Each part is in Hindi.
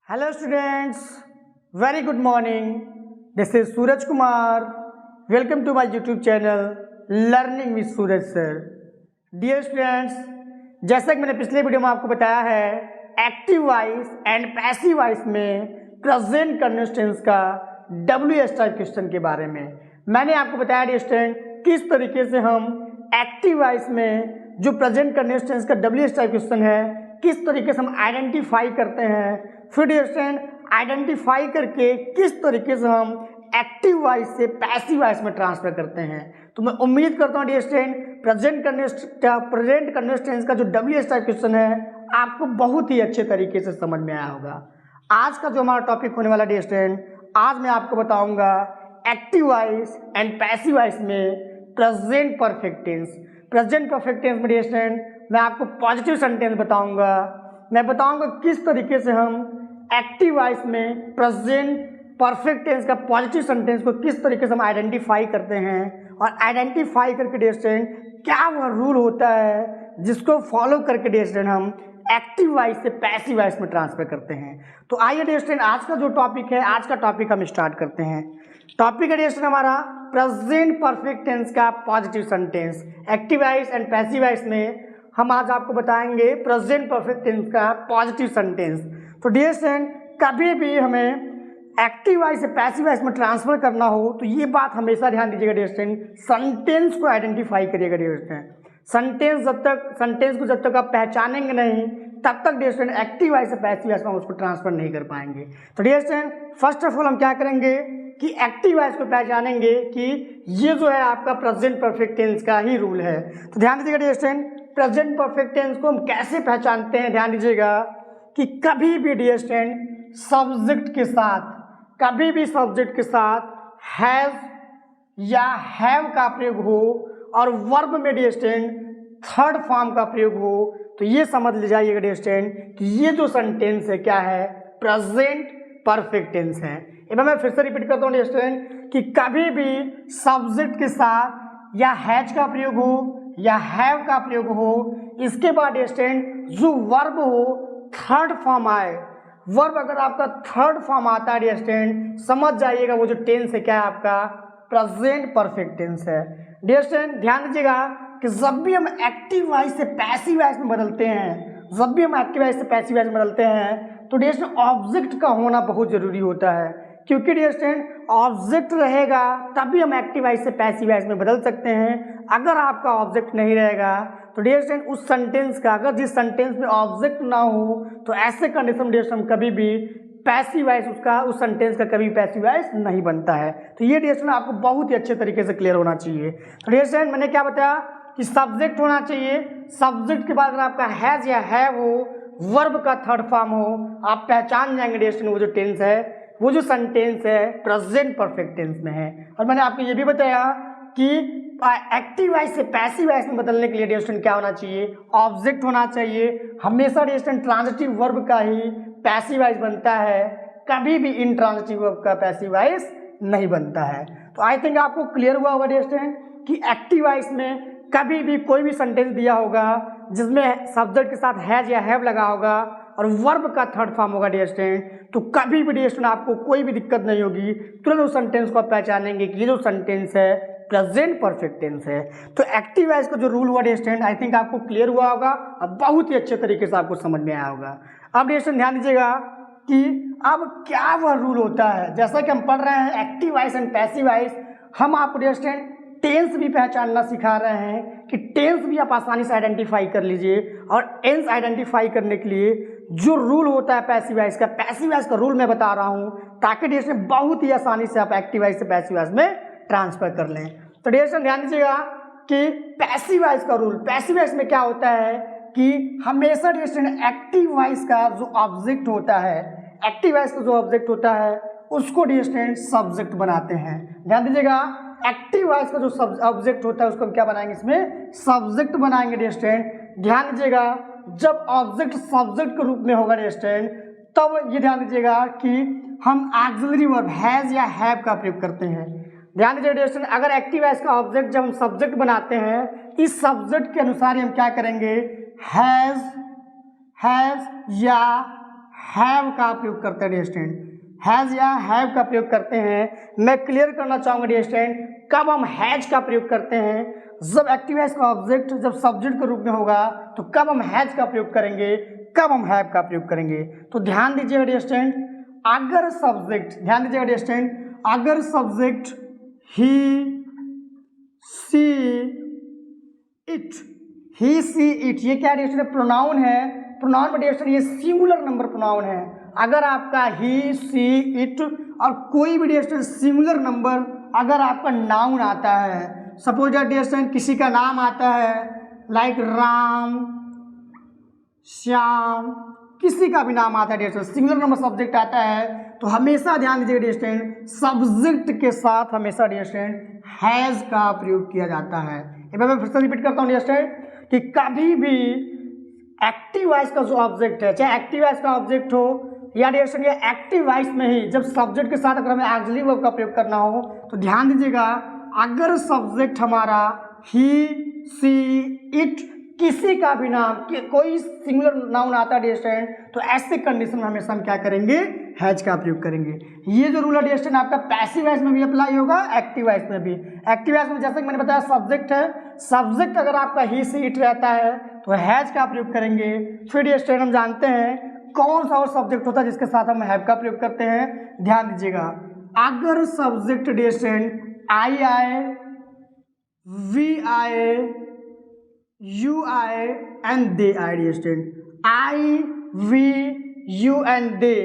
Hello students, very good morning. This is Suraj Kumar. Welcome to my YouTube channel Learning with Suraj Sir. Dear students, जैसा कि मैंने पिछले वीडियो में आपको बताया है active voice and passive voice में प्रेजेंट कंटीन्यूअस टेंस का WH टाइप क्वेश्चन के बारे में मैंने आपको बताया डियर स्टूडेंट किस तरीके से हम एक्टिव वॉइस में जो प्रेजेंट कंटीन्यूअस टेंस का WH टाइप क्वेश्चन है किस तरीके से हम आइडेंटिफाई करते हैं, फिर डियर स्टूडेंट आइडेंटिफाई करके किस तरीके से हम एक्टिव वॉइस से पैसिव वॉइस में ट्रांसफर करते हैं। तो मैं उम्मीद करता हूँ dear student present continuous tense का जो WH टाइप क्वेश्चन है आपको बहुत ही अच्छे तरीके से समझ में आया होगा। आज का जो हमारा टॉपिक होने वाला डियर स्टूडेंट, आज मैं आपको बताऊंगा active voice and passive voice में present perfect tense. Present perfect tense में डियर स्टूडेंट मैं आपको पॉजिटिव सेंटेंस बताऊंगा। मैं बताऊंगा किस तरीके से हम एक्टिव वॉइस में प्रेजेंट परफेक्ट टेंस का पॉजिटिव सेंटेंस को किस तरीके से हम आइडेंटिफाई करते हैं और आइडेंटिफाई करके डियर स्टूडेंट क्या वह रूल होता है जिसको फॉलो करके डियर स्टूडेंट हम एक्टिव वॉइस से पैसिव वॉइस में ट्रांसफर करते हैं। तो आइए डियर स्टूडेंट आज का जो टॉपिक है, आज का टॉपिक हम स्टार्ट करते हैं। टॉपिक है डियर स्टूडेंट हमारा प्रेजेंट परफेक्ट टेंस का positive sentence. Active voice and passive voice में हम आज आपको बताएंगे प्रेजेंट परफेक्ट टेंस का पॉजिटिव सेंटेंस। तो डियर स्टूडेंट कभी भी हमें एक्टिव वॉइस से पैसिव वॉइस में ट्रांसफर करना हो तो ये बात हमेशा ध्यान दीजिएगा डियर स्टूडेंट, सेंटेंस को आइडेंटिफाई करिएगा डियर स्टूडेंट। सेंटेंस को जब तक आप पहचानेंगे नहीं तब तक डियर स्टूडेंट एक्टिव वॉइस से पैसिव वॉइस में उसको ट्रांसफर नहीं कर पाएंगे। तो dear student first of all हम क्या करेंगे कि एक्टिव वॉइस को पहचानेंगे कि ये जो है आपका प्रेजेंट परफेक्ट टेंस का ही रूल है। तो ध्यान दीजिएगा dear student present perfect tense को हम कैसे पहचानते हैं। ध्यान दीजिएगा कि कभी भी डियर स्टूडेंट सब्जेक्ट के साथ हैज या हैव का प्रयोग हो और वर्ब में डियर स्टूडेंट थर्ड फॉर्म का प्रयोग हो तो ये समझ ले जाइएगा डियर स्टूडेंट कि ये जो सेंटेंस है क्या है, प्रेजेंट परफेक्ट टेंस है। एक मैं फिर से रिपीट करता हूँ डियर स्टूडेंट कि कभी भी सब्जेक्ट के साथ या हैज का प्रयोग हो या हैव का प्रयोग हो, इसके बाद डियर स्टूडेंट जो वर्ब हो थर्ड फॉर्म आए, वर्ब अगर आपका थर्ड फॉर्म आता है डियर स्टूडेंट समझ जाइएगा वो जो टेंस है क्या है आपका प्रेजेंट परफेक्ट टेंस है। डियर स्टूडेंट ध्यान दीजिएगा कि जब भी हम एक्टिव वॉइस से पैसिव वॉइस में बदलते हैं, तो डियर स्टूडेंट ऑब्जेक्ट का होना बहुत जरूरी होता है, क्योंकि डियर स्टूडेंट ऑब्जेक्ट रहेगा तभी हम एक्टिव वॉइस से पैसिव वॉइस में बदल सकते हैं। अगर आपका ऑब्जेक्ट नहीं रहेगा तो डियर स्टूडेंट उस सेंटेंस का अगर जिस सेंटेंस में ऑब्जेक्ट ना हो तो ऐसे कंडीशन डियर स्टूडेंट कभी भी पैसिव वॉइस उस सेंटेंस का कभी पैसिव वॉइस नहीं बनता है। तो ये डियर स्टूडेंट आपको बहुत ही अच्छे तरीके से क्लियर होना चाहिए। तो डियर स्टूडेंट मैंने क्या बताया कि सब्जेक्ट होना चाहिए, सब्जेक्ट के बाद अगर आपका हैज या हैव हो, वर्ब का थर्ड फॉर्म हो, आप पहचान जाएंगे डियर स्टूडेंट वो जो टेंस है, वो जो सेंटेंस है प्रेजेंट परफेक्ट टेंस में है। और मैंने आपको ये भी बताया कि एक्टिव वॉइस से पैसिव वॉइस में बदलने के लिए डियर स्टूडेंट क्या होना चाहिए, ऑब्जेक्ट होना चाहिए। हमेशा डियर स्टूडेंट ट्रांजिटिव वर्ब का ही पैसिव वॉइस बनता है, कभी भी इनट्रांजिटिव वर्ब का पैसिव वॉइस नहीं बनता है। तो आई थिंक आपको क्लियर हुआ होगा डियर स्टूडेंट कि एक्टिव वॉइस में कभी भी कोई भी सेंटेंस दिया होगा जिसमें सब्जेक्ट के साथ हैज या हैव लगा होगा और वर्ब का थर्ड फॉर्म होगा डियर स्टूडेंट, तो कभी भी डियर स्टूडेंट आपको कोई भी दिक्कत नहीं होगी, तुरंत उस सेंटेंस को आप पहचानेंगे कि ये जो सेंटेंस है प्रेजेंट परफेक्ट टेंस है। तो एक्टिव वॉइस का जो रूल हुआ डियर स्टूडेंट आई थिंक आपको क्लियर हुआ होगा और बहुत ही अच्छे तरीके से आपको समझ में आया होगा। अब डियर स्टूडेंट ध्यान दीजिएगा कि अब क्या वह रूल होता है। जैसा कि हम पढ़ रहे हैं active voice and passive voice, हम आपको डियर स्टूडेंट टेंस भी पहचानना सिखा रहे हैं कि टेंस भी आप आसानी से आइडेंटिफाई कर लीजिए। और टेंस आइडेंटिफाई करने के लिए जो रूल होता है पैसिव वॉइस का रूल मैं बता रहा हूं ताकि डियर स्टूडेंट बहुत ही आसानी से आप एक्टिव वॉइस से पैसिव वॉइस में ट्रांसफर कर लें। तो डियर स्टूडेंट ध्यान दीजिएगा कि पैसिव वॉइस का रूल, पैसिव वॉइस में क्या होता है कि हमेशा डियर स्टूडेंट एक्टिव वॉइस का जो ऑब्जेक्ट होता है उसको डियर स्टूडेंट सब्जेक्ट बनाते हैं। ध्यान दीजिएगा एक्टिव वॉइस का जो ऑब्जेक्ट होता है उसको हम क्या बनाएंगे, इसमें सब्जेक्ट बनाएंगे डियर स्टूडेंट। ध्यान दीजिएगा जब ऑब्जेक्ट सब्जेक्ट के रूप में होगा डियर स्टूडेंट तब ये ध्यान दीजिएगा कि हम ऑक्सिलरी वर्ब हैज या हैव का प्रयोग करते हैं। ध्यान दीजिए डियर स्टूडेंट अगर एक्टिव वॉइस का ऑब्जेक्ट जब हम सब्जेक्ट बनाते हैं इस सब्जेक्ट के अनुसार हम क्या करेंगे, हैज या हैव का प्रयोग करते हैं डियर स्टूडेंट, हैज या हैव का प्रयोग करते हैं। मैं क्लियर करना चाहूंगा डियर स्टूडेंट, कब हम हैज का प्रयोग करते हैं, जब एक्टिव वाइस का ऑब्जेक्ट जब सब्जेक्ट के रूप में होगा तो कब हम हैज का प्रयोग करेंगे, कब हम हैव का प्रयोग करेंगे। तो ध्यान दीजिएगा डियर स्टूडेंट, अगर सब्जेक्ट, ध्यान दीजिएगा डियर स्टूडेंट, अगर subject he see it, he see it, ये क्या डियर स्टूडेंट प्रोनाउन है। प्रोनाउन में डियर स्टूडेंट ये सिंगुलर नंबर प्रोनाउन है। अगर आपका ही सी इट और कोई भी डियर स्टूडेंट सिंगुलर नंबर अगर आपका नाउन आता है, सपोज डियर स्टूडेंट किसी का नाम आता है लाइक राम, श्याम, किसी का भी नाम आता है dear student, singular number subject आता है, तो हमेशा ध्यान दीजिएगा डियर स्टूडेंट, सब्जेक्ट के साथ हमेशा डियर स्टूडेंट हैज का प्रयोग किया जाता है। एक बार मैं फिर से रिपीट करता हूँ डियर स्टूडेंट कि कभी भी एक्टिव वॉइस का जो ऑब्जेक्ट है, चाहे एक्टिव वॉइस का ऑब्जेक्ट हो या डियर स्टूडेंट ये एक्टिव वॉइस में ही जब सब्जेक्ट के साथ अगर हमें ऑक्सिलरी वर्ब का प्रयोग करना हो तो ध्यान दीजिएगा, अगर सब्जेक्ट हमारा ही सी इट किसी का भी नाम, कोई सिंगुलर नाउन आता है डियर स्टूडेंट, तो ऐसे कंडीशन में हमेशा हम क्या करेंगे, हैज का प्रयोग करेंगे। ये जो रूल है डियर स्टूडेंट आपका पैसिव वॉइस में भी अप्लाई होगा, एक्टिव वॉइस में भी। एक्टिव वॉइस में जैसे कि मैंने बताया सब्जेक्ट है, सब्जेक्ट अगर आपका ही सी इट रहता है तो हैज का प्रयोग करेंगे। फिर डियर स्टूडेंट हम जानते हैं कौन सा और सब्जेक्ट होता है जिसके साथ हम हैव का प्रयोग करते हैं। ध्यान दीजिएगा, अगर सब्जेक्ट डियर स्टूडेंट आई आए, वी आए, यू आए एंड दे आए dear student, I we you and they.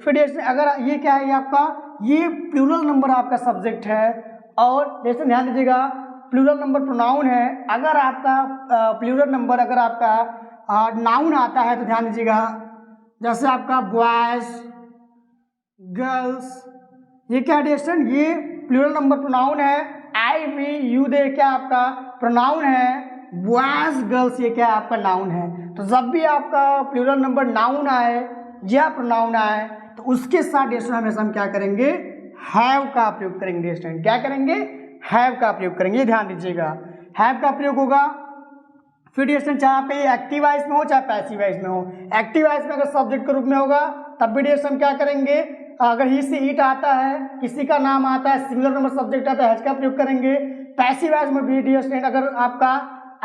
फिर डियर स्टूडेंट अगर ये क्या है, ये आपका ये प्लूरल नंबर आपका सब्जेक्ट है और जैसे ध्यान दीजिएगा प्लूरल नंबर प्रोनाउन है। अगर आपका प्लूरल नंबर अगर आपका नाउन आता है तो ध्यान दीजिएगा, जैसे आपका बॉयज, गर्ल्स, ये क्या डियर स्टूडेंट, ये प्लूरल नंबर प्रोनाउन है। आई वी यू दे क्या आपका प्रोनाउन है। बॉयज गर्ल्स ये क्या आपका नाउन है। तो जब भी आपका प्लूरल नंबर नाउन आए या प्रोनाउन आए तो उसके साथ डियर स्टूडेंट हमेशा हम क्या करेंगे, हैव का प्रयोग करेंगे डियर स्टूडेंट। क्या करेंगे, हैव का प्रयोग करेंगे। ध्यान दीजिएगा हैव का प्रयोग होगा। फिर डियर स्टूडेंट चाहे पे एक्टिव वॉइस में हो चाहे पैसिव वॉइस में हो, एक्टिव वॉइस में अगर सब्जेक्ट के रूप में होगा तब भी डियर स्टूडेंट क्या करेंगे, अगर ही से इट आता है, किसी का नाम आता है, सिंगुलर नंबर सब्जेक्ट आता है, हैज का प्रयोग करेंगे। पैसिव वॉइस में भी डियर स्टूडेंट अगर आपका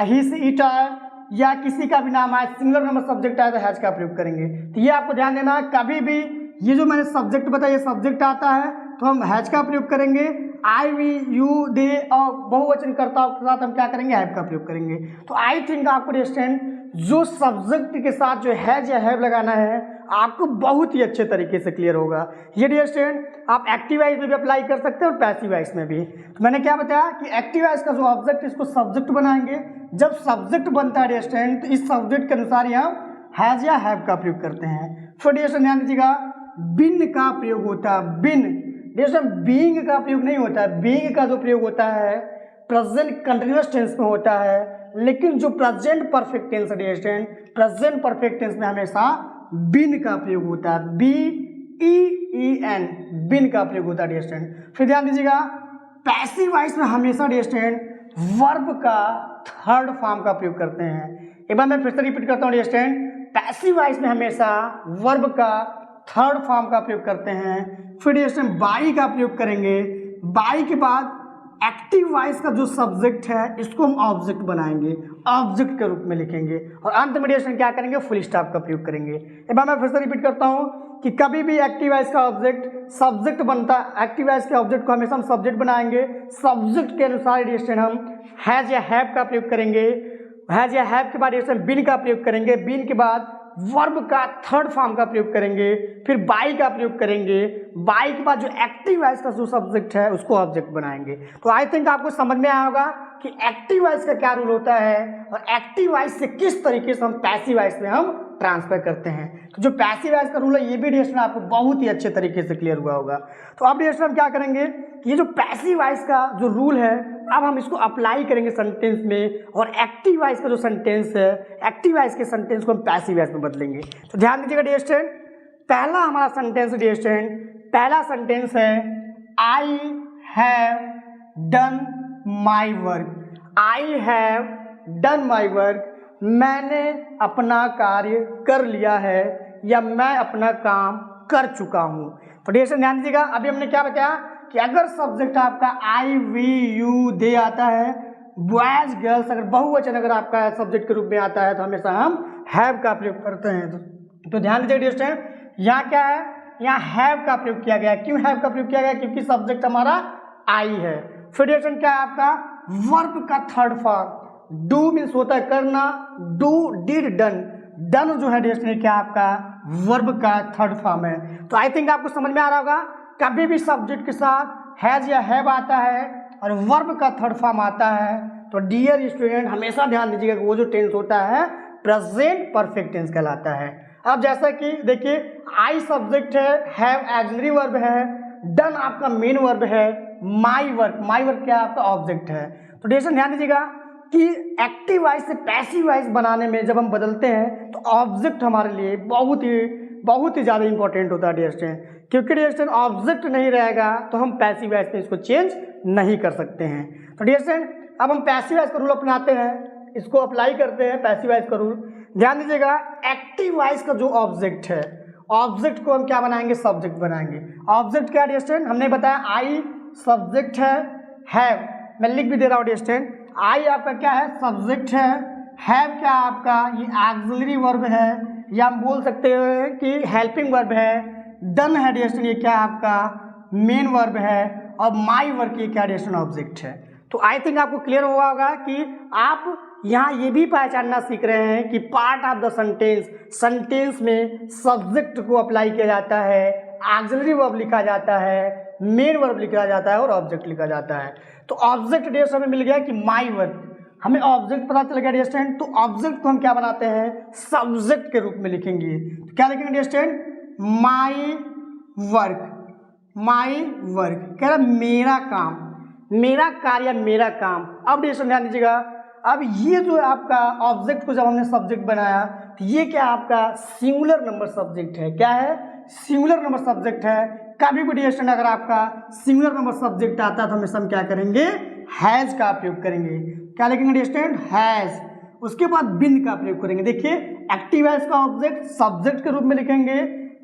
ही से इट आए या किसी का भी नाम आए, सिंगुलर नंबर सब्जेक्ट आए तो हैज का प्रयोग करेंगे। तो ये आपको ध्यान देना है, कभी भी ये जो मैंने सब्जेक्ट बताया, ये सब्जेक्ट आता है तो हम हैज का प्रयोग करेंगे। आई वी यू दे और बहुवचन कर्ताओं के साथ हम क्या करेंगे, हैव का प्रयोग करेंगे। तो आई थिंक आपको डियर स्टूडेंट जो सब्जेक्ट के साथ जो हैज या हैव लगाना है आपको बहुत ही अच्छे तरीके से क्लियर होगा। ये डियर स्टूडेंट आप एक्टिव वॉइस में भी अप्लाई कर सकते हैं और पैसिव वॉइस में भी। तो मैंने क्या बताया कि एक्टिव वॉइस का जो ऑब्जेक्ट इसको सब्जेक्ट बनाएंगे। जब सब्जेक्ट बनता है डियर स्टूडेंट तो इस सब्जेक्ट के अनुसार ही हम हैज या हैव का प्रयोग करते हैं। फिर डियर स्टूडेंट ध्यान दीजिएगा, बिन का प्रयोग होता है। बिन डियर स्टूडेंट बीइंग का प्रयोग नहीं होता है। बीइंग का जो प्रयोग होता है प्रेजेंट कंटिन्यूअस टेंस में होता है, लेकिन जो प्रेजेंट परफेक्ट टेंस है dear student, present perfect tense में हमेशा बिन का प्रयोग होता है। बी ई ई एन, बिन का प्रयोग होता है डियर स्टूडेंट। फिर ध्यान दीजिएगा पैसिव वॉइस में हमेशा डियर स्टूडेंट वर्ब का थर्ड फॉर्म का प्रयोग करते हैं। एक बार मैं फिर से रिपीट करता हूँ डियर स्टूडेंट, पैसिव वॉइस में हमेशा वर्ब का थर्ड फॉर्म का प्रयोग करते हैं। फिर डियर स्टूडेंट बाई का प्रयोग करेंगे। बाई के बाद एक्टिव वॉइस का जो सब्जेक्ट है इसको हम ऑब्जेक्ट बनाएंगे, ऑब्जेक्ट के रूप में लिखेंगे और अंत में डियर स्टूडेंट क्या करेंगे, फुल स्टॉप का प्रयोग करेंगे। एक बार मैं फिर से रिपीट करता हूँ कि कभी भी एक्टिव वॉइस का ऑब्जेक्ट सब्जेक्ट बनता है, एक्टिव वॉइस के ऑब्जेक्ट को हमेशा हम सब्जेक्ट बनाएंगे। सब्जेक्ट के अनुसार डियर स्टूडेंट हम हैज या हैव का प्रयोग करेंगे। हैज या हैव के बाद डियर स्टूडेंट बिन का प्रयोग करेंगे। बिन के बाद वर्ब का थर्ड फॉर्म का प्रयोग करेंगे। फिर बाई का प्रयोग करेंगे। बाई के बाद जो एक्टिव वॉइस का जो सब्जेक्ट है उसको ऑब्जेक्ट बनाएंगे। तो आई थिंक आपको समझ में आया होगा कि एक्टिव वॉइस का क्या रूल होता है और एक्टिव वॉइस से किस तरीके से हम पैसिव वॉइस में हम ट्रांसफर करते हैं। तो जो पैसिव वॉइस का रूल है ये भी डियर स्टूडेंट आपको बहुत ही अच्छे तरीके से क्लियर हुआ होगा। तो अब डियर स्टूडेंट क्या करेंगे, ये जो पैसिव वॉइस का जो रूल है अब हम इसको अप्लाई करेंगे सेंटेंस में और एक्टिव वॉइस का जो सेंटेंस है, एक्टिव वॉइस के सेंटेंस को हम पैसिव वॉइस में बदलेंगे। तो ध्यान दीजिएगा डियर स्टूडेंट, पहला हमारा सेंटेंस डियर स्टूडेंट, पहला सेंटेंस है I have done my work. I have done my work, मैंने अपना कार्य कर लिया है या मैं अपना काम कर चुका हूँ। तो डियर ध्यान दीजिएगा, अभी हमने क्या बताया कि अगर सब्जेक्ट आपका आई वी यू दे आता है, बॉयज गर्ल्स अगर बहुवचन अगर आपका सब्जेक्ट के रूप में आता है तो हमेशा हम हैव का प्रयोग करते हैं। तो ध्यान दीजिए डियर, यहाँ क्या है, यहाँ हैव का प्रयोग किया गया। क्यों हैव का प्रयोग किया गया? क्योंकि सब्जेक्ट हमारा आई है। फिर डियर क्या है आपका वर्ब का थर्ड फॉर्म। डू मीन्स होता है करना, डू डिड डन, डन जो है डियर क्या आपका वर्ब का थर्ड फॉर्म है। तो आई थिंक आपको समझ में आ रहा होगा, कभी भी सब्जेक्ट के साथ हैज या हैव आता है और वर्ब का थर्ड फॉर्म आता है तो डियर स्टूडेंट हमेशा ध्यान दीजिएगा कि वो जो टेंस होता है प्रेजेंट परफेक्ट टेंस कहलाता है। अब जैसा कि देखिए आई सब्जेक्ट है, हैव ऑक्सिलरी वर्ब है, डन आपका मेन वर्ब है, माई वर्क क्या आपका ऑब्जेक्ट है। तो डियर ध्यान दीजिएगा कि एक्टिव वॉइस से पैसिव वॉइस बनाने में जब हम बदलते हैं तो ऑब्जेक्ट हमारे लिए बहुत ही ज़्यादा इंपॉर्टेंट होता है डियर, क्योंकि डियर ऑब्जेक्ट नहीं रहेगा तो हम पैसिव वॉइस में इसको चेंज नहीं कर सकते हैं। तो डियर अब हम पैसिव वॉइस का रूल अपनाते हैं, इसको अप्लाई करते हैं पैसिव वॉइस का रूल। ध्यान दीजिएगा एक्टिव वॉइस का जो ऑब्जेक्ट है, ऑब्जेक्ट को हम क्या बनाएंगे? सब्जेक्ट बनाएंगे। ऑब्जेक्ट क्या डियर हमने बताया आई सब्जेक्ट है, मैं लिख भी दे रहा हूँ डियर, आई आपका क्या है? सब्जेक्ट है क्या आपका ये ऑक्सिलरी वर्ब है या हम बोल सकते हैं कि हेल्पिंग वर्ब है, डन है डियर ये क्या आपका मेन वर्ब है और माई वर्क ये क्या डियर ऑब्जेक्ट है। तो आई थिंक आपको क्लियर हुआ होगा कि आप यहाँ ये भी पहचानना सीख रहे हैं कि पार्ट ऑफ द सेंटेंस में सब्जेक्ट को अप्लाई किया जाता है, ऑक्सिलरी वर्ब लिखा जाता है, मेन वर्ब लिखा जाता है और ऑब्जेक्ट लिखा जाता है। तो ऑब्जेक्ट डियर हमें मिल गया कि माई वर्क, हमें ऑब्जेक्ट पता चल गया डियर, तो ऑब्जेक्ट को हम क्या बनाते हैं? सब्जेक्ट के रूप में लिखेंगे। तो क्या लिखेंगे डियर? माई वर्क कह रहा मेरा काम, मेरा कार्य, मेरा काम। अब डियर ध्यान दीजिएगा, अब ये जो आपका ऑब्जेक्ट को जब हमने सब्जेक्ट बनाया तो ये क्या आपका सिंगुलर नंबर सब्जेक्ट है। क्या है? सिंगुलर नंबर सब्जेक्ट है। कभी भी डियर एक्टिव अगर आपका सिंगुलर नंबर सब्जेक्ट आता है तो हमेशा हम क्या करेंगे? हैज का प्रयोग करेंगे। क्या लिखेंगे डियर? हैज। उसके बाद बिन का प्रयोग करेंगे। देखिए एक्टिव वॉइस का ऑब्जेक्ट सब्जेक्ट के रूप में लिखेंगे,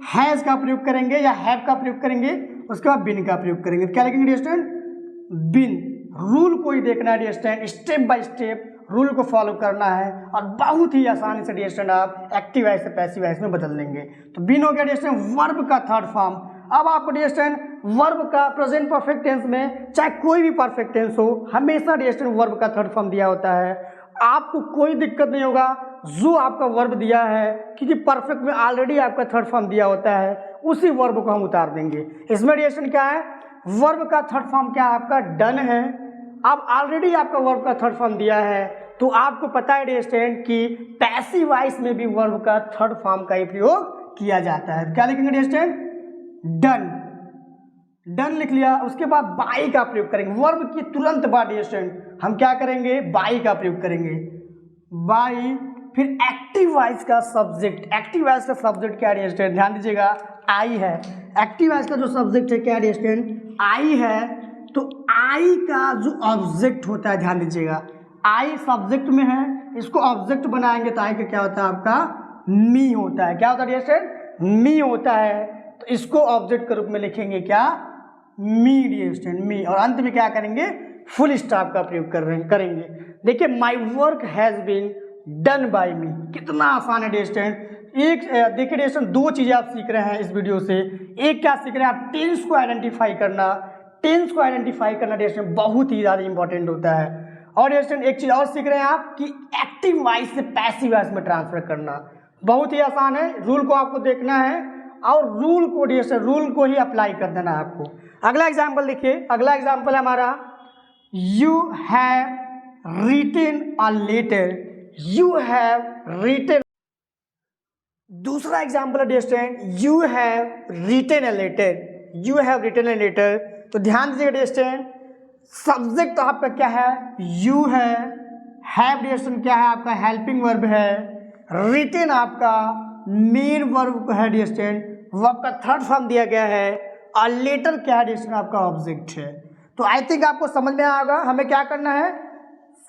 हैज का प्रयोग करेंगे या हैव का प्रयोग करेंगे, उसके बाद बिन का प्रयोग करेंगे। क्या लिखेंगे डियर? बिन। रूल को ही देखना है dear, step by step rule को फॉलो करना है और बहुत ही आसानी से डियर आप एक्टिव वॉइस से पैसिव वॉइस में बदल लेंगे। तो बिन हो गया डियर वर्ब का थर्ड फॉर्म। अब आपको डियर वर्ब का प्रेजेंट परफेक्ट टेंस में चाहे कोई भी परफेक्ट टेंस हो हमेशा डियर वर्ब का थर्ड फॉर्म दिया होता है। आपको कोई दिक्कत नहीं होगा जो आपका वर्ब दिया है, क्योंकि परफेक्ट में ऑलरेडी आपका थर्ड फॉर्म दिया होता है, उसी वर्ब को हम उतार देंगे। इसमें डियर क्या है? वर्ब का थर्ड फॉर्म क्या है आपका? डन है। अब ऑलरेडी आपका वर्ब का थर्ड फॉर्म दिया है तो आपको पता है डियर कि पैसिव वॉइस में भी वर्ब का थर्ड फॉर्म का ही प्रयोग किया जाता है। क्या लिखेंगे डियर? डन लिख लिया। उसके बाद बाई का प्रयोग करेंगे। वर्ब की तुरंत बाद डियर हम क्या करेंगे? बाई का प्रयोग करेंगे। बाई। फिर एक्टिव वॉइस का सब्जेक्ट, एक्टिव वॉइस का सब्जेक्ट क्या डियर? ध्यान दीजिएगा आई है। एक्टिव वॉइस का जो सब्जेक्ट है क्या डियर? आई है। तो आई का जो ऑब्जेक्ट होता है ध्यान दीजिएगा, आई सब्जेक्ट में है, इसको ऑब्जेक्ट बनाएंगे तो आई का क्या होता है आपका? मी होता है। क्या होता है डियर? मी होता है। तो इसको ऑब्जेक्ट के रूप में लिखेंगे क्या? मी डियर, मी। और अंत में क्या करेंगे? फुल स्टॉप का प्रयोग करेंगे। देखिए my work has been done by me, कितना आसान है डियर। एक देखिए डियर दो चीज़ें आप सीख रहे हैं इस वीडियो से। एक क्या सीख रहे हैं आप? टेंस को आइडेंटिफाई करना। टेंस को आइडेंटिफाई करना डियर बहुत ही ज़्यादा इंपॉर्टेंट होता है। और डियर एक चीज़ और सीख रहे हैं आप कि एक्टिव वॉइस से पैसिव वॉइस में ट्रांसफर करना बहुत ही आसान है। रूल को आपको देखना है और रूल को डियर रूल को ही अप्लाई कर देना है आपको। अगला एग्जाम्पल देखिए, अगला एग्जाम्पल है हमारा you have written a letter. You have written. दूसरा एग्जाम्पल है dear you have written a letter. You have written a letter. तो ध्यान दीजिएगा डियर सब्जेक्ट आपका क्या है? यू है। हैव डियर क्या है आपका? हेल्पिंग वर्ब है। रिटन आपका मेन वर्ब है डियर, वर्ब का थर्ड फॉर्म दिया गया है। और लेटर क्या है डियर? आपका ऑब्जेक्ट है। तो आई थिंक आपको समझ में आएगा हमें क्या करना है?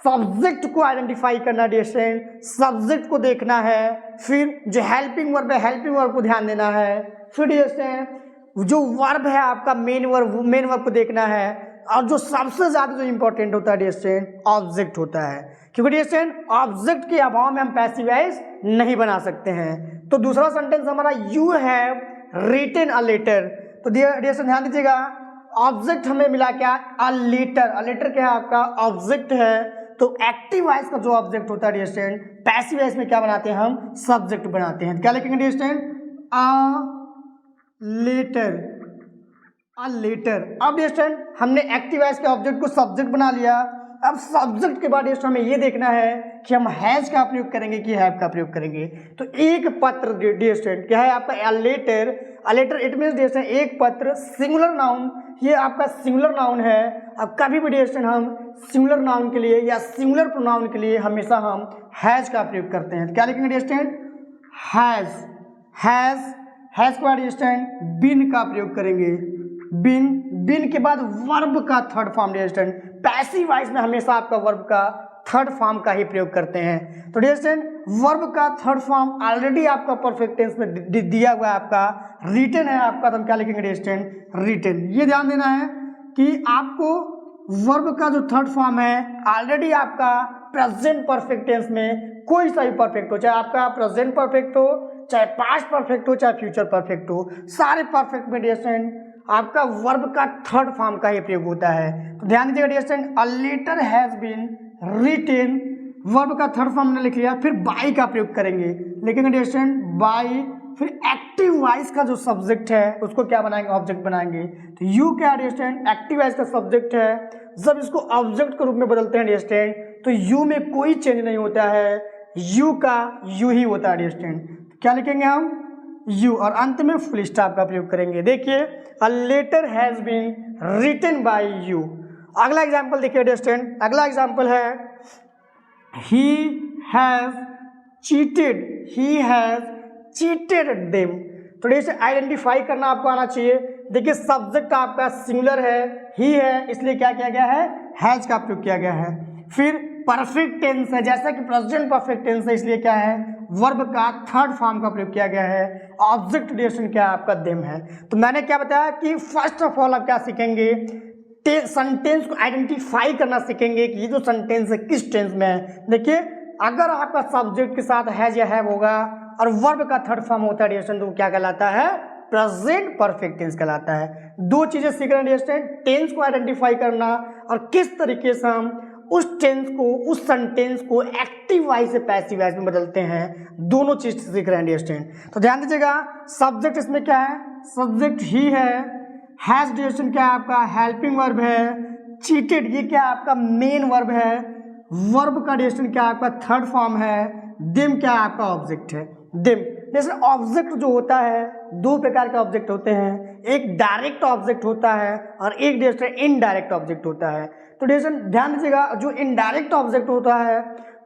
सब्जेक्ट को आइडेंटिफाई करना डियर स्टूडेंट, सब्जेक्ट को देखना है, फिर जो हेल्पिंग वर्ब है हेल्पिंग वर्ब को ध्यान देना है, फिर डियर स्टूडेंट जो वर्ब है आपका मेन वर्ब को देखना है, और जो सबसे ज्यादा जो इंपॉर्टेंट होता है डियर स्टूडेंट ऑब्जेक्ट होता है, क्योंकि डियर स्टूडेंट ऑब्जेक्ट के अभाव में हम पैसिव वॉइस नहीं बना सकते हैं। तो दूसरा सेंटेंस हमारा you have written a letter, तो डियर स्टूडेंट ध्यान दीजिएगा ऑब्जेक्ट हमें मिला क्या, अ लेटर, अ लेटर क्या है आपका ऑब्जेक्ट है। तो एक्टिव वॉइस का जो ऑब्जेक्ट होता है डियर स्टूडेंट पैसिव वॉइस में क्या बनाते हैं हम, सब्जेक्ट बनाते हैं। क्या लिखेंगे dear student, a letter, a letter. अब डियर स्टूडेंट हमने एक्टिव वॉइस के ऑब्जेक्ट को सब्जेक्ट बना लिया। अब सब्जेक्ट के बाद डियर स्टूडेंट हमें ये देखना है कि हम हैज का प्रयोग करेंगे कि हैव का प्रयोग करेंगे। तो एक पत्र डियर स्टूडेंट क्या है आपका, a letter, a letter it means dear student एक पत्र, सिंगुलर नाउन, ये आपका सिंगुलर नाउन है। अब कभी भी डियर स्टूडेंट हम सिंगुलर नाउन के लिए या सिंगुलर प्रोनाउन के लिए हमेशा हम हैज का प्रयोग करते हैं। क्या लिखेंगे dear student, has, has, has के बाद डियर स्टूडेंट बीन का प्रयोग करेंगे, बीन, बीन के बाद वर्ब का third form dear student, passive voice में हमेशा आपका वर्ब का थर्ड फॉर्म का ही प्रयोग करते हैं। तो डियर स्टूडेंट वर्ब का थर्ड फॉर्म ऑलरेडी आपका परफेक्ट टेंस में दिया हुआ है, आपका रिटन है आपका, तो हम क्या लिखेंगे डियर स्टूडेंट रिटन। ये ध्यान देना है कि आपको वर्ब का जो थर्ड फॉर्म है ऑलरेडी आपका प्रेजेंट परफेक्ट टेंस में कोई सा भी परफेक्ट हो, चाहे आपका प्रेजेंट परफेक्ट हो, चाहे पास्ट परफेक्ट हो, चाहे फ्यूचर परफेक्ट हो, सारे परफेक्ट में डियर स्टूडेंट आपका वर्ब का थर्ड फॉर्म का ही प्रयोग होता है। तो ध्यान दीजिएगा dear student a letter has been written, verb का थर्ड फॉर्म ने लिख लिया, फिर बाय का प्रयोग करेंगे, लिखेंगे डियर स्टूडेंट बाय, फिर एक्टिव वॉइस का जो सब्जेक्ट है उसको क्या बनाएंगे, ऑब्जेक्ट बनाएंगे। तो यू क्या डियर स्टूडेंट एक्टिव वॉइस का सब्जेक्ट है, जब इसको ऑब्जेक्ट के रूप में बदलते हैं डियर स्टूडेंट तो यू में कोई चेंज नहीं होता है, यू का यू ही होता है डियर स्टूडेंट। क्या लिखेंगे हम, यू, और अंत में फुल स्टॉप का प्रयोग करेंगे। देखिए a letter has been written by you. अगला एग्जांपल देखिए डियर स्टूडेंट, अगला एग्जांपल है he has cheated, he has cheated them. तो डियर आइडेंटिफाई करना आपको आना चाहिए। देखिए सब्जेक्ट आपका सिंगुलर है, ही है, इसलिए क्या किया गया है, हैज का प्रयोग किया गया है। फिर परफेक्ट टेंस है, जैसा कि प्रेजेंट परफेक्ट टेंस है, इसलिए क्या है वर्ब का थर्ड फॉर्म का प्रयोग किया गया है। ऑब्जेक्ट डिरेक्शन क्या है आपका देम है। तो मैंने क्या बताया कि फर्स्ट ऑफ ऑल आप क्या सीखेंगे, सेंटेंस को आइडेंटिफाई करना सीखेंगे कि ये जो सेंटेंस है किस टेंस में है। देखिए अगर आपका सब्जेक्ट के साथ हैज या हैव होगा और वर्ब का थर्ड फॉर्म होता है डिरेक्शन, तो क्या कहलाता है, प्रेजेंट परफेक्ट टेंस कहलाता है। दो चीजें सीख रहे हैं डिरेक्शन, टेंस को आइडेंटिफाई करना और किस तरीके से हम उस टेंस को, उस सेंटेंस को एक्टिव वॉइस से पैसिव वॉइस में बदलते हैं, दोनों चीज सीख रहे हैं डियर स्टूडेंट। तो ध्यान दीजिएगा सब्जेक्ट इसमें क्या है, सब्जेक्ट ही है, हैज डिरेक्शन क्या है आपका हेल्पिंग वर्ब है, चीटेड ये क्या है आपका मेन वर्ब है, वर्ब का डिरेक्शन क्या है आपका थर्ड फॉर्म है, देम क्या है आपका ऑब्जेक्ट है। देम जैसे ऑब्जेक्ट जो होता है दो प्रकार के ऑब्जेक्ट होते हैं, एक डायरेक्ट ऑब्जेक्ट होता है और एक डिरेक्शन इनडायरेक्ट ऑब्जेक्ट होता है। तो डिरेक्शन ध्यान दीजिएगा जो इनडायरेक्ट ऑब्जेक्ट होता है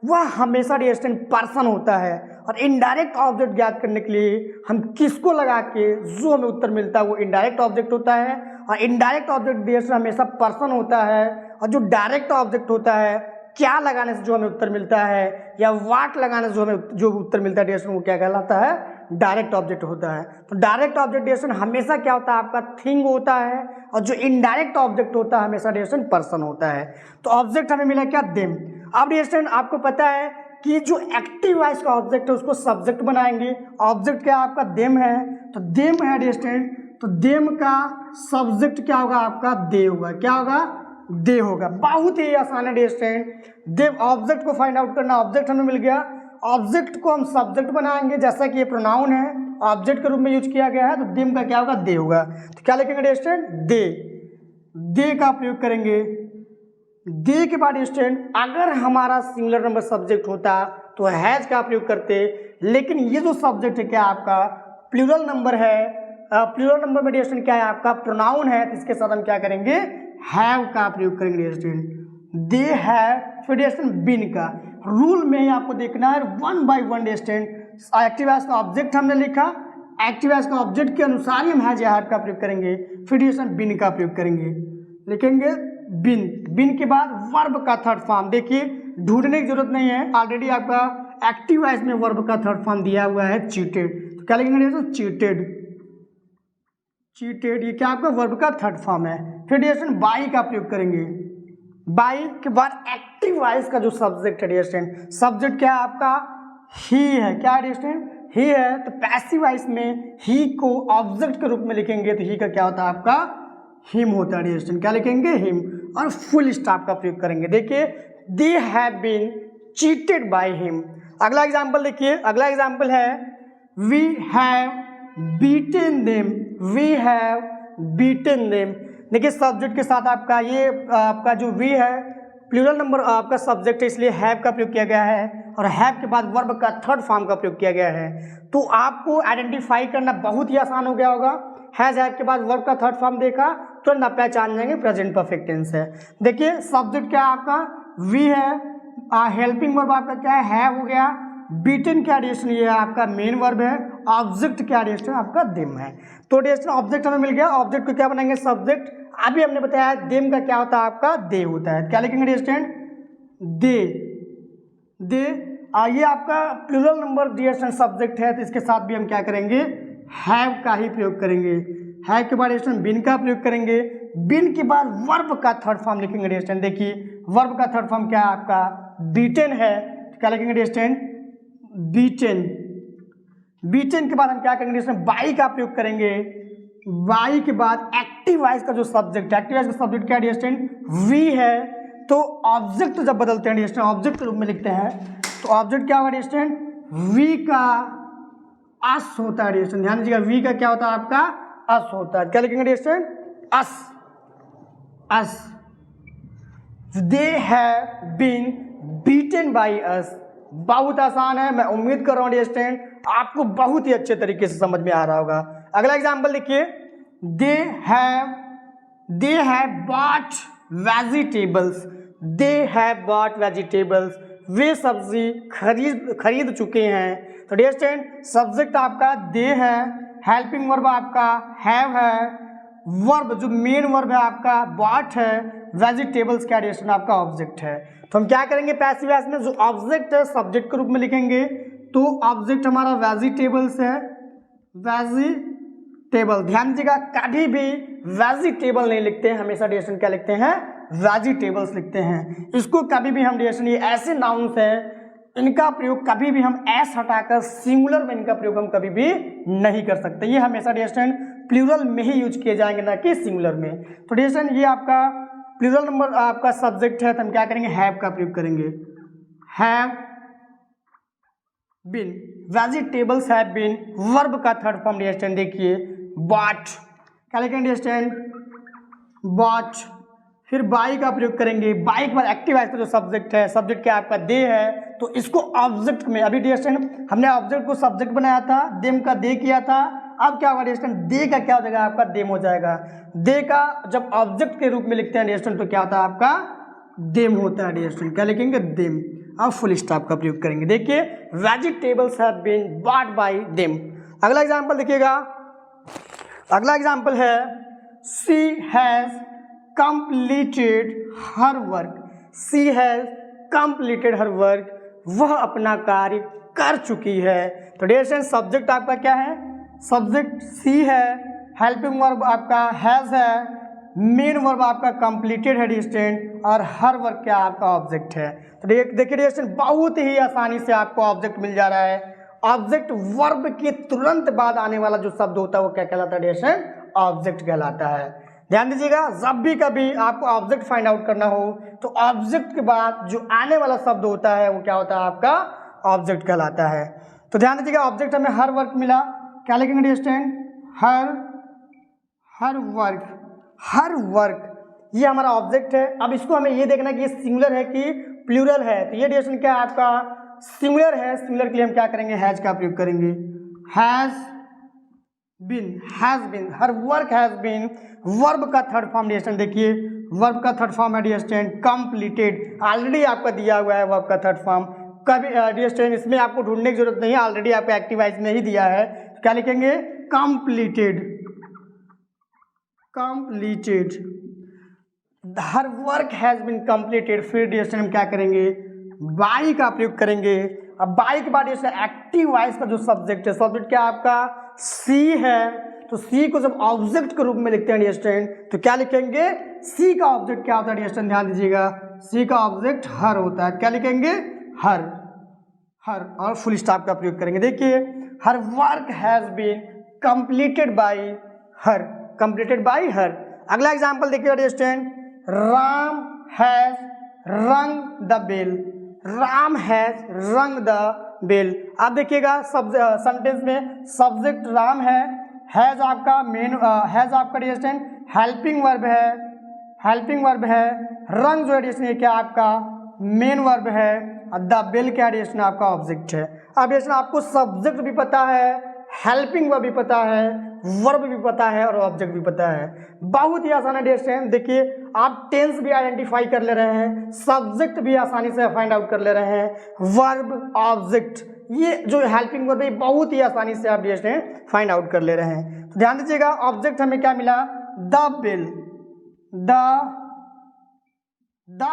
वह हमेशा डिरेक्शन पर्सन होता है, और इनडायरेक्ट ऑब्जेक्ट ज्ञात करने के लिए हम किसको लगा के जो हमें उत्तर मिलता है वो इनडायरेक्ट ऑब्जेक्ट होता है, और इनडायरेक्ट ऑब्जेक्ट डिरेक्शन हमेशा पर्सन होता है, और जो डायरेक्ट ऑब्जेक्ट होता है क्या लगाने से जो हमें उत्तर मिलता है या वाट लगाने से जो हमें जो उत्तर मिलता है डिरेक्शन वो क्या कहलाता है, डायरेक्ट ऑब्जेक्ट होता है। तो डायरेक्ट ऑब्जेक्ट डिरेक्शन हमेशा क्या होता है आपका थिंग होता है, और जो इनडायरेक्ट ऑब्जेक्ट होता है हमेशा डिरेक्शन पर्सन होता है। तो ऑब्जेक्ट हमें मिला क्या, देम। अब डिरेक्शन आपको पता है कि जो एक्टिव वॉइस का ऑब्जेक्ट है उसको सब्जेक्ट बनाएंगे, ऑब्जेक्ट क्या आपका देम है, तो देम है डिरेक्शन, तो देम का सब्जेक्ट क्या होगा आपका दे होगा, क्या होगा दे होगा। बहुत ही आसान है डिरेक्शन, देम ऑब्जेक्ट को फाइंड आउट करना, ऑब्जेक्ट हमें मिल गया, ऑब्जेक्ट को हम सब्जेक्ट बनाएंगे, जैसा कि ये प्रोनाउन है ऑब्जेक्ट के रूप में यूज किया गया है, तो देम का क्या होगा दे होगा। तो क्या लिखेंगे डिरेक्शन दे, दे का प्रयोग करेंगे। दे के बाद डिरेक्शन अगर हमारा सिंगुलर नंबर सब्जेक्ट होता तो हैज का प्रयोग करते, लेकिन ये जो सब्जेक्ट है क्या आपका प्लूरल नंबर है, प्लूरल नंबर में डिरेक्शन क्या है आपका प्रोनाउन है, तो इसके साथ हम क्या करेंगे हैव का प्रयोग करेंगे डिरेक्शन। दे हैव, फिर डिरेक्शन बीन का। रूल में ही आपको देखना है one by one direction, active voice का ऑब्जेक्ट हमने लिखा, एक्टिव वॉइस का ऑब्जेक्ट के अनुसार ही हम हैज या हैव का प्रयोग करेंगे, फिर डिरेक्शन बीन का प्रयोग करेंगे, लिखेंगे बिन, बिन के बाद वर्ब का थर्ड फॉर्म। देखिए ढूंढने की जरूरत नहीं है, ऑलरेडी आपका एक्टिव वॉइस में वर्ब का थर्ड फॉर्म दिया हुआ है चीटेड। तो क्या लिखेंगे डियर चीटेड, चीटेड ये क्या आपका वर्ब का थर्ड फॉर्म है। फिर डियर बाई का प्रयोग करेंगे। बाई के बाद एक्टिव वॉइस का जो सब्जेक्ट है डियर सब्जेक्ट क्या है आपका ही है, क्या है डियर ही है। तो पैसिव वॉइस में ही को ऑब्जेक्ट के रूप में लिखेंगे तो ही का क्या होता है आपका हिम होता है डियर, क्या लिखेंगे हिम। और फुल स्टॉप का प्रयोग करेंगे। देखिए they have been cheated by him. अगला एग्जांपल देखिए, अगला एग्जांपल है we have beaten them, we have beaten them. देखिए सब्जेक्ट के साथ आपका ये आपका जो वी है प्लूरल नंबर आपका सब्जेक्ट है, इसलिए हैव का प्रयोग किया गया है और हैव के बाद वर्ब का थर्ड फॉर्म का प्रयोग किया गया है। तो आपको आइडेंटिफाई करना बहुत ही आसान हो गया होगा। हैज हैव के बाद वर्ब का थर्ड फॉर्म देखा तुरंत आप पहचान जाएंगे प्रेजेंट परफेक्ट टेंस है। देखिए सब्जेक्ट क्या है आपका वी है, हेल्पिंग वर्ब आपका क्या है हैव हो गया, बीटन क्या डिरेक्शन ये आपका मेन वर्ब है, ऑब्जेक्ट क्या डिरेक्शन आपका देम है। तो डिरेक्शन ऑब्जेक्ट हमें मिल गया, ऑब्जेक्ट को क्या बनाएंगे सब्जेक्ट। अभी हमने बताया देम का क्या होता है आपका दे होता है, क्या लिखेंगे डिरेक्शन दे, दे। ये आपका प्लूरल नंबर डिरेक्शन सब्जेक्ट है तो इसके साथ भी हम क्या करेंगे हैव का ही प्रयोग करेंगे। हैव के बाद डिरेक्शन बिन का प्रयोग करेंगे, बिन के बाद वर्ब का थर्ड फॉर्म लिखेंगे डिरेक्शन। देखिए वर्ब का थर्ड फॉर्म क्या है आपका बीटन है, तो क्या लिखेंगे डिरेक्शन बीटन। बीटन के बाद हम क्या करेंगे इसमें बाई का प्रयोग करेंगे। बाई के बाद एक्टिव वॉइस का जो सब्जेक्ट है, एक्टिव वॉइस का सब्जेक्ट क्या डिरेक्शन वी है। तो ऑब्जेक्ट जब बदलते हैं डिरेक्शन ऑब्जेक्ट के रूप में लिखते हैं तो ऑब्जेक्ट क्या होगा डिरेक्शन वी का अस होता है डिरेक्शन। ध्यान दीजिएगा वी का क्या होता है आपका अस होता है, क्या लिखेंगे direction us, us. They have been beaten by us. बहुत आसान है, मैं उम्मीद कर रहा हूँ डियर आपको बहुत ही अच्छे तरीके से समझ में आ रहा होगा। अगला एग्जांपल देखिए they have bought vegetables, they have bought vegetables वे सब्जी खरीद चुके हैं। तो डियर सब्जेक्ट आपका दे है, हेल्पिंग वर्ब आपका हैव है, वर्ब जो मेन वर्ब है आपका बॉट है, वेजिटेबल्स क्या डिरेक्शन आपका ऑब्जेक्ट है। तो हम क्या करेंगे पैसिव वॉइस में जो ऑब्जेक्ट है सब्जेक्ट के रूप में लिखेंगे। तो ऑब्जेक्ट हमारा वेजिटेबल्स है, वेजिटेबल। ध्यान दीजिएगा कभी भी वेजिटेबल नहीं लिखते हैं, हमेशा डिरेक्शन क्या लिखते हैं वेजिटेबल्स लिखते हैं। इसको कभी भी हम डिरेक्शन ये ऐसे नाउन्स हैं इनका प्रयोग कभी भी हम एस हटाकर सिंगुलर में इनका प्रयोग हम कभी भी नहीं कर सकते। ये हमेशा डिरेक्शन प्लूरल में ही यूज किए जाएंगे ना कि सिंगुलर में। तो डिरेक्शन ये आपका प्लूरल नंबर आपका सब्जेक्ट है तो हम क्या करेंगे हैव का प्रयोग करेंगे। Have been, vegetables have been, verb का थर्ड फॉर्म डिरेक्शन देखिए बॉट, क्या लिखेंगे डिरेक्शन बॉट। फिर बाई का प्रयोग करेंगे, बाई के बाद एक्टिव वॉइस का जो सब्जेक्ट है, सब्जेक्ट क्या आपका दे है तो इसको ऑब्जेक्ट में अभी डिरेक्शन हमने ऑब्जेक्ट को सब्जेक्ट बनाया था, देम का दे किया था। अब क्या होगा डिरेक्शन दे का क्या हो जाएगा आपका देम हो जाएगा। दे का जब ऑब्जेक्ट के रूप में लिखते हैं डिरेक्शन तो क्या होता है आपका देम होता है डिरेक्शन, क्या लिखेंगे देम। अब फुल स्टॉप का प्रयोग करेंगे। देखिए vegetables have been bought by them. अगला एग्जांपल देखिएगा, अगला एग्जांपल है she has completed her work, she has completed her work, वह अपना कार्य कर चुकी है। तो डिरेक्शन सब्जेक्ट आपका क्या है सब्जेक्ट सी है, हेल्पिंग वर्ब आपका हैज है, मेन वर्ब आपका कंप्लीटेड है डिरेक्शन और हर वर्क क्या आपका ऑब्जेक्ट है। तो देखिए डिरेक्शन बहुत ही आसानी से आपको ऑब्जेक्ट मिल जा रहा है। ऑब्जेक्ट वर्ब के तुरंत बाद आने वाला जो शब्द होता है वो क्या कहलाता है डिरेक्शन ऑब्जेक्ट कहलाता है। ध्यान दीजिएगा जब भी कभी आपको ऑब्जेक्ट फाइंड आउट करना हो तो ऑब्जेक्ट के बाद जो आने वाला शब्द होता है वो क्या होता है आपका ऑब्जेक्ट कहलाता है। तो ध्यान दीजिएगा ऑब्जेक्ट हमें हर वर्क मिला, क्या लिखेंगे direction her work, her work ये हमारा ऑब्जेक्ट है। अब इसको हमें ये देखना कि ये सिंगुलर है कि प्लूरल है। तो ये डिरेक्शन क्या है आपका सिंगुलर है, सिंगुलर के लिए हम क्या करेंगे हैज का प्रयोग करेंगे। Has been, her work has been, verb का थर्ड फॉर्म डिरेक्शन देखिए वर्ब का थर्ड फॉर्म है डिरेक्शन कंप्लीटेड, ऑलरेडी आपका दिया हुआ है वर्ब का थर्ड फॉर्म। कभी डिरेक्शन इसमें आपको ढूंढने की जरूरत नहीं है, ऑलरेडी आपको एक्टिव वॉइस में ही दिया है। तो क्या लिखेंगे completed, completed, her work has been completed. फिर डिरेक्शन हम क्या करेंगे बाई का प्रयोग करेंगे। अब बाई के बाद जैसे एक्टिव वॉइस का जो सब्जेक्ट है, सब्जेक्ट क्या आपका सी है, तो सी को जब ऑब्जेक्ट के रूप में लिखते हैं डियर स्टूडेंट तो क्या लिखेंगे, सी का ऑब्जेक्ट क्या होता है डियर स्टूडेंट, ध्यान दीजिएगा, सी का ऑब्जेक्ट हर होता है। क्या लिखेंगे, हर, हर, और फुल स्टॉप का प्रयोग करेंगे। देखिए her work has been completed by her, completed by her. अगला एग्जांपल देखिए dear student, Ram has rung the bell, Ram has rung the bell. आप देखिएगा सेंटेंस में सब्जेक्ट राम हैज आपका मेन, हैज आपका डियर स्टूडेंट हेल्पिंग वर्ब है, हेल्पिंग वर्ब है, रंग जो है डियर स्टूडेंट क्या आपका मेन वर्ब है, द बेल क्या डियर स्टूडेंट आपका ऑब्जेक्ट है। अब डियर स्टूडेंट आपको सब्जेक्ट भी पता है, हेल्पिंग वर्ब भी पता है, वर्ब भी पता है और ऑब्जेक्ट भी पता है। बहुत ही आसान है डियर स्टूडेंट। देखिए आप टेंस भी आइडेंटिफाई कर ले रहे हैं, सब्जेक्ट भी आसानी से फाइंड आउट कर ले रहे हैं, वर्ब, ऑब्जेक्ट, ये जो हेल्पिंग वर्ब है बहुत ही आसानी से आप डियर स्टूडेंट फाइंड आउट कर ले रहे हैं। तो ध्यान दीजिएगा ऑब्जेक्ट हमें क्या मिला, द बेल, द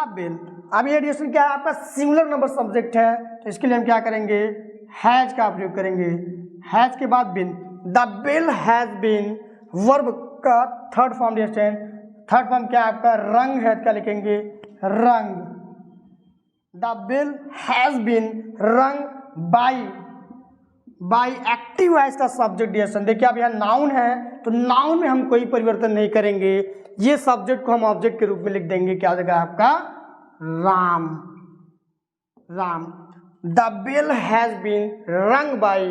बेल। अब ये डियर स्टूडेंट क्या है आपका सिंगुलर नंबर सब्जेक्ट है, तो इसके लिए हम क्या करेंगे, हैज का प्रयोग करेंगे, हैज के बाद been, the bell has been, verb का third form dear student, third form क्या आपका रंग है, क्या लिखेंगे rung, the bell has been rung by active voice का सब्जेक्ट डियर स्टूडेंट। देखिए अब यहाँ नाउन है तो नाउन में हम कोई परिवर्तन नहीं करेंगे, ये सब्जेक्ट को हम ऑब्जेक्ट के रूप में लिख देंगे, क्या हो जाएगा आपका Ram, Ram, the bell has been rung by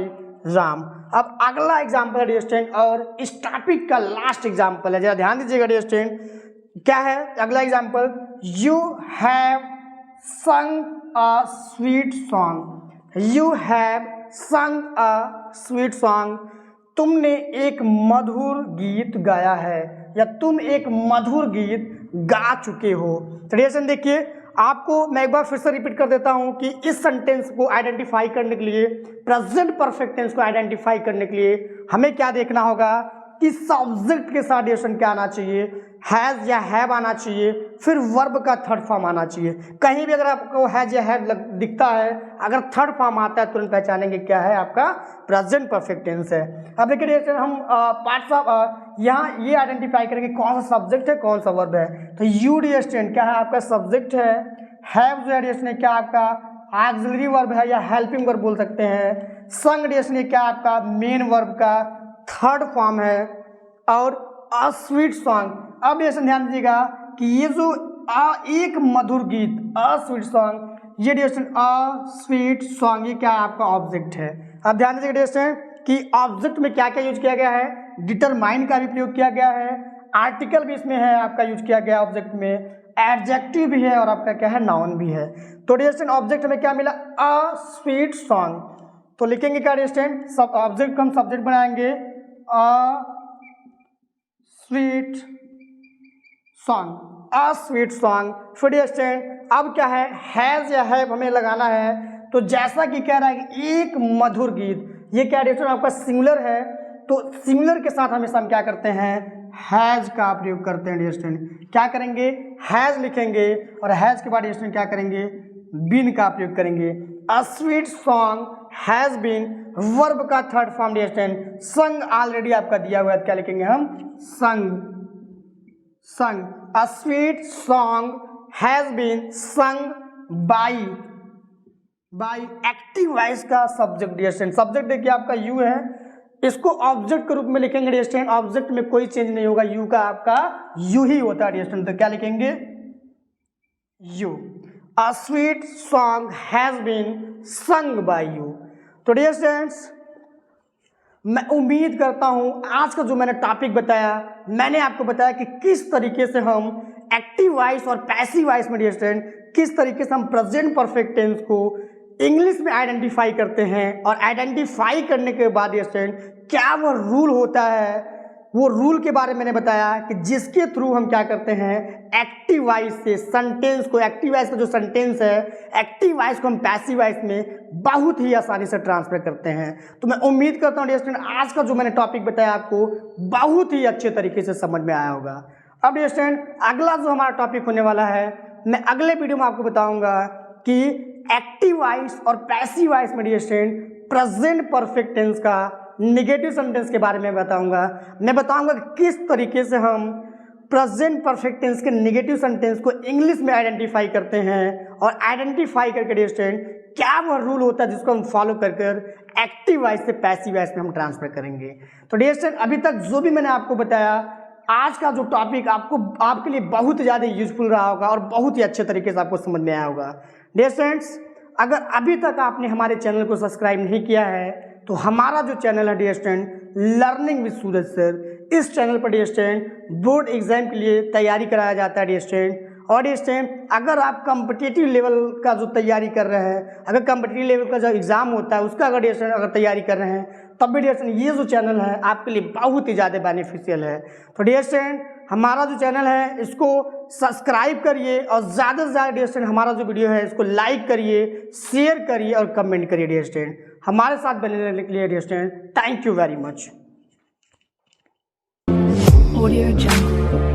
Ram. अब अगला एग्जाम्पल है डियर स्टूडेंट और इस टॉपिक का लास्ट एग्जाम्पल है, जरा ध्यान दीजिएगा डियर स्टूडेंट, क्या है अगला एग्जाम्पल, यू हैव संग a sweet song, you have संग अ स्वीट सॉन्ग, तुमने एक मधुर गीत गाया है या तुम एक मधुर गीत गा चुके हो। तो डियर स्टूडेंट देखिए आपको मैं एक बार फिर से रिपीट कर देता हूं कि इस सेंटेंस को आइडेंटिफाई करने के लिए, प्रेजेंट परफेक्ट टेंस को आइडेंटिफाई करने के लिए हमें क्या देखना होगा कि सब्जेक्ट के साथ डियर स्टूडेंट क्या आना चाहिए, हैज या हैव आना चाहिए, फिर वर्ब का थर्ड फॉर्म आना चाहिए। कहीं भी अगर आपको हैज या हैव दिखता है, अगर थर्ड फॉर्म आता है तुरंत पहचानेंगे क्या है आपका प्रेजेंट परफेक्ट टेंस है। अब देखिए डियर हम पार्ट्स ऑफ यहाँ ये आइडेंटिफाई करेंगे कौन सा सब्जेक्ट है कौन सा वर्ब है। तो यू डियर स्टूडेंट क्या है आपका सब्जेक्ट है, हैव जो है डियर स्टूडेंट क्या आपका ऑक्सिलरी वर्ब है या हेल्पिंग वर्ब बोल सकते हैं, संग डियर स्टूडेंट क्या आपका मेन वर्ब का थर्ड फॉर्म है, और अ स्वीट सॉन्ग। अब डियर स्टूडेंट ध्यान दीजिएगा कि ये जो एक मधुर गीत अ स्वीट सॉन्ग, ये dear student a sweet song ये क्या आपका ऑब्जेक्ट है। अब ध्यान दीजिएगा डियर स्टूडेंट कि ऑब्जेक्ट में क्या क्या यूज किया गया है, डिटरमाइन का भी प्रयोग किया गया है, आर्टिकल भी इसमें है आपका यूज किया गया ऑब्जेक्ट में, एडजेक्टिव भी है और आपका क्या है नाउन भी है। तो डियर स्टूडेंट ऑब्जेक्ट में क्या मिला, अ स्वीट सॉन्ग, तो लिखेंगे क्या डियर स्टूडेंट, सब ऑब्जेक्ट को हम सब्जेक्ट बनाएंगे अ स्वीट सॉन्ग, अ स्वीट सॉन्ग। फिर डियर स्टूडेंट अब क्या है, हैज या हैव हमें लगाना है, तो जैसा कि कह रहा है कि एक मधुर गीत, ये क्या डियर स्टूडेंट आपका सिंगुलर है, तो सिंगुलर के साथ हमेशा हम क्या करते हैं हैज का प्रयोग करते हैं डियर स्टूडेंट। क्या करेंगे, हैज लिखेंगे और हैज के बाद डियर स्टूडेंट क्या करेंगे बीन का प्रयोग करेंगे। A sweet song has been, verb का third form dear student, sung already आपका दिया हुआ है, क्या लिखेंगे हम sung, sung, a sweet song has been sung by active voice का सब्जेक्ट डियर स्टूडेंट। सब्जेक्ट देखिए आपका यू है, इसको ऑब्जेक्ट के रूप में लिखेंगे डियर स्टूडेंट, ऑब्जेक्ट में कोई चेंज नहीं होगा, यू का आपका यू ही होता है डियर स्टूडेंट। तो क्या लिखेंगे you, a sweet song has been sung by you. तो डियर स्टूडेंट्स मैं उम्मीद करता हूं आज का जो मैंने टॉपिक बताया, मैंने आपको बताया कि किस तरीके से हम एक्टिव वॉइस और पैसिव वॉइस में डियर स्टूडेंट किस तरीके से हम प्रेजेंट परफेक्ट टेंस को इंग्लिश में आइडेंटिफाई करते हैं, और आइडेंटिफाई करने के बाद डियर स्टूडेंट क्या वो रूल होता है, वो रूल के बारे में मैंने बताया कि जिसके थ्रू हम क्या करते हैं एक्टिव वॉइस से सेंटेंस को, एक्टिव वॉइस का जो सेंटेंस है एक्टिव वॉइस को हम पैसिव वॉइस में बहुत ही आसानी से ट्रांसफर करते हैं। तो मैं उम्मीद करता हूँ डियर स्टूडेंट आज का जो मैंने टॉपिक बताया आपको बहुत ही अच्छे तरीके से समझ में आया होगा। अब डियर स्टूडेंट अगला जो हमारा टॉपिक होने वाला है, मैं अगले वीडियो में आपको बताऊंगा कि एक्टिव वॉइस और पैसिव वॉइस में dear student present perfect tense का नेगेटिव सेंटेंस के बारे में बताऊंगा। मैं बताऊंगा कि किस तरीके से हम प्रेजेंट परफेक्ट टेंस के नेगेटिव सेंटेंस को इंग्लिश में आइडेंटिफाई करते हैं और आइडेंटिफाई करके डियर स्टूडेंट क्या वह रूल होता है जिसको हम फॉलो कर एक्टिव वॉइस से पैसिव वॉइस में हम ट्रांसफर करेंगे। तो डियर स्टूडेंट अभी तक जो भी मैंने आपको बताया, आज का जो टॉपिक आपके लिए बहुत ज़्यादा यूजफुल रहा होगा और बहुत ही अच्छे तरीके से आपको समझ में आया होगा। डियर स्टूडेंट्स, अगर अभी तक आपने हमारे चैनल को सब्सक्राइब नहीं किया है तो हमारा जो चैनल है dear student learning with Suraj sir, इस चैनल पर डियर स्टूडेंट बोर्ड एग्जाम के लिए तैयारी कराया जाता है डियर स्टूडेंट। और डियर स्टूडेंट अगर आप कॉम्पिटिटिव लेवल का जो तैयारी कर रहे हैं, अगर कॉम्पिटिटिव लेवल का जो एग्जाम होता है उसका अगर डियर स्टूडेंट अगर तैयारी कर रहे हैं तब भी डियर स्टूडेंट ये जो चैनल है आपके लिए बहुत ही ज़्यादा बेनिफिशियल है। तो डियर स्टूडेंट हमारा जो चैनल है इसको सब्सक्राइब करिए और ज़्यादा से ज़्यादा डियर स्टूडेंट हमारा जो वीडियो है इसको लाइक करिए, शेयर करिए और कमेंट करिए डियर स्टूडेंट। हमारे साथ बने रहने के लिए dear student thank you very much. Audio Jungle.